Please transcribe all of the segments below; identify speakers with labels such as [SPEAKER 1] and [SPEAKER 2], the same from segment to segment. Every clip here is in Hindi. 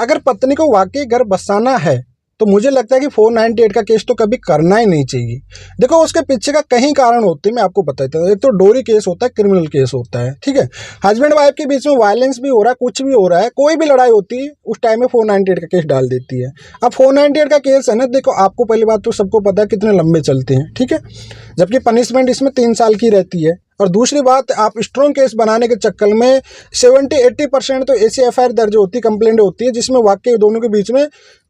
[SPEAKER 1] अगर पत्नी को वाकई घर बसाना है तो मुझे लगता है कि 498 का केस तो कभी करना ही नहीं चाहिए। देखो उसके पीछे का कई कारण होते हैं, मैं आपको बताता हूँ। एक तो डोरी केस होता है, क्रिमिनल केस होता है, ठीक है। हस्बैंड वाइफ के बीच में वायलेंस भी हो रहा है, कुछ भी हो रहा है, कोई भी लड़ाई होती है, उस टाइम में 498 का केस डाल देती है। अब 498 का केस है ना, देखो आपको पहली बात तो सबको पता है कितने लंबे चलते हैं, ठीक है, जबकि पनिशमेंट इसमें 3 साल की रहती है। और दूसरी बात, आप स्ट्रॉन्ग केस बनाने के चक्कर में 70-80% तो ऐसी एफआईआर दर्ज होती है, कंप्लेंट होती है जिसमें वाकई दोनों के बीच में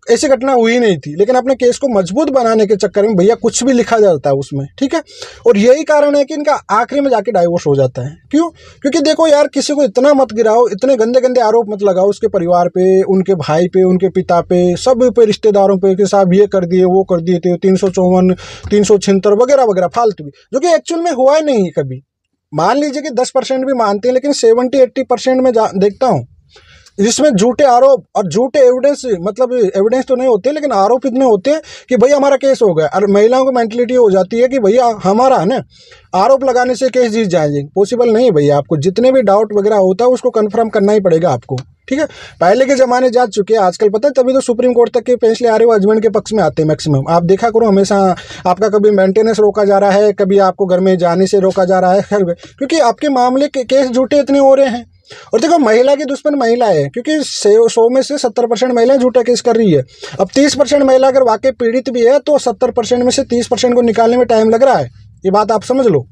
[SPEAKER 1] ऐसी घटना हुई नहीं थी, लेकिन अपने केस को मजबूत बनाने के चक्कर में भैया कुछ भी लिखा जाता है उसमें, ठीक है। और यही कारण है कि इनका आखिरी में जाके डाइवोर्स हो जाता है। क्यों? क्योंकि देखो यार, किसी को इतना मत गिराओ, इतने गंदे गंदे आरोप मत लगाओ उसके परिवार पे, उनके भाई पे, उनके पिता पे, सब पे, रिश्तेदारों पे कि साहब ये कर दिए, वो कर दिए थे, 354, 376 वगैरह वगैरह फालतू भी, जो कि एक्चुअल में हुआ ही नहीं है कभी। मान लीजिए कि 10% भी मानते हैं, लेकिन 70-80% में देखता हूँ जिसमें झूठे आरोप और झूठे एविडेंस, मतलब एविडेंस तो नहीं होते लेकिन आरोप इतने होते हैं कि भैया हमारा केस हो गया। और महिलाओं की मेंटलिटी हो जाती है कि भैया हमारा है ना, आरोप लगाने से केस जीत जाएंगे। पॉसिबल नहीं है भैया, आपको जितने भी डाउट वगैरह होता है उसको कंफर्म करना ही पड़ेगा आपको, ठीक है। पहले के ज़माने जा चुके हैं, आजकल पता है तभी तो सुप्रीम कोर्ट तक के फैसले आ रहे हो, हस्बैंड के पक्ष में आते हैं मैक्सिमम। आप देखा करो, हमेशा आपका कभी मेंटेनेंस रोका जा रहा है, कभी आपको घर में जाने से रोका जा रहा है, क्योंकि आपके मामले के केस झूठे इतने हो रहे हैं। और देखो, महिला की दुश्मन महिला है, क्योंकि 100 में से 70% महिलाएं झूठा केस कर रही है। अब 30% महिला अगर वाकई पीड़ित भी है तो 70% में से 30% को निकालने में टाइम लग रहा है, ये बात आप समझ लो।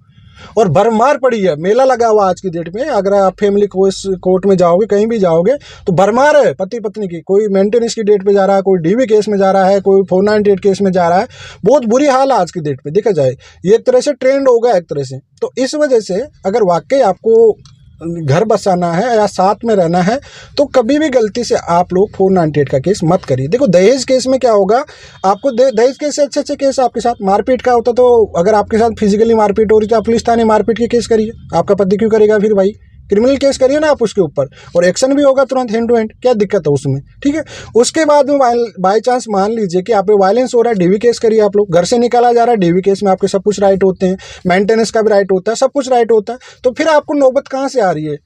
[SPEAKER 1] और भरमार पड़ी है, मेला लगा हुआ आज की डेट में। अगर आप फैमिली कोर्ट में जाओगे, कहीं भी जाओगे तो भरमार है पति पत्नी की। कोई मेंटेनेंस की डेट पे जा रहा है, कोई डीवी केस में जा रहा है, कोई 498 केस में जा रहा है। बहुत बुरी हाल है आज की डेट पे, देखा जाए ये एक तरह से ट्रेंड हो गया एक तरह से। तो इस वजह से अगर वाकई आपको घर बसाना है या साथ में रहना है तो कभी भी गलती से आप लोग 498 का केस मत करिए। देखो दहेज केस में क्या होगा, आपको दहेज केस से अच्छे केस आपके साथ मारपीट का होता, तो अगर आपके साथ फिजिकली मारपीट हो रही तो आप पुलिस थाने मारपीट के केस करिए। आपका पति क्यों करेगा फिर भाई? क्रिमिनल केस करिए ना आप उसके ऊपर, और एक्शन भी होगा तुरंत हैंड टू हैंड, क्या दिक्कत है उसमें, ठीक है। उसके बाद में बाई चांस मान लीजिए कि आप पे वायलेंस हो रहा है, डीवी केस करिए। आप लोग घर से निकाला जा रहा है, डीवी केस में आपके सब कुछ राइट होते हैं, मेंटेनेंस का भी राइट होता है, सब कुछ राइट होता है। तो फिर आपको नौबत कहाँ से आ रही है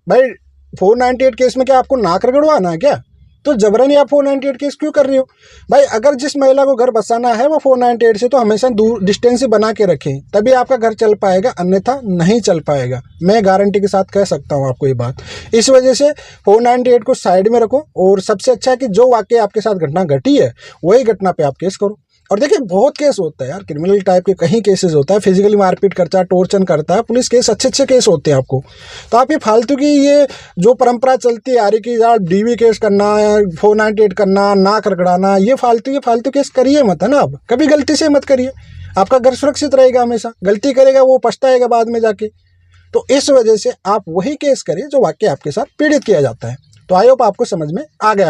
[SPEAKER 1] भाई? 498 केस में क्या आपको नाक रगड़वाना है क्या? तो जबरन आप 498 केस क्यों कर रही हो भाई? अगर जिस महिला को घर बसाना है वो 498 से तो हमेशा दूर डिस्टेंस ही बना के रखें, तभी आपका घर चल पाएगा, अन्यथा नहीं चल पाएगा। मैं गारंटी के साथ कह सकता हूँ आपको ये बात। इस वजह से 498 को साइड में रखो, और सबसे अच्छा है कि जो वाकई आपके साथ घटना घटी है वही घटना पे आप केस करो। और देखिए बहुत केस होता है यार, क्रिमिनल टाइप के कहीं केसेस होता है, फिजिकली मारपीट करता है, टॉर्चर करता है, पुलिस केस अच्छे केस होते हैं आपको। तो आप ये फालतू की ये जो परंपरा चलती आ रही कि यार डीवी केस करना, 498 करना, नाक रगड़ाना, ये फालतू केस करिए मत, है ना। आप कभी गलती से मत करिए, आपका घर सुरक्षित रहेगा हमेशा। गलती करेगा वो पछताएगा बाद में जाके। तो इस वजह से आप वही केस करिए जो वाकई आपके साथ पीड़ित किया जाता है। तो आई होप आपको समझ में आ गया हो।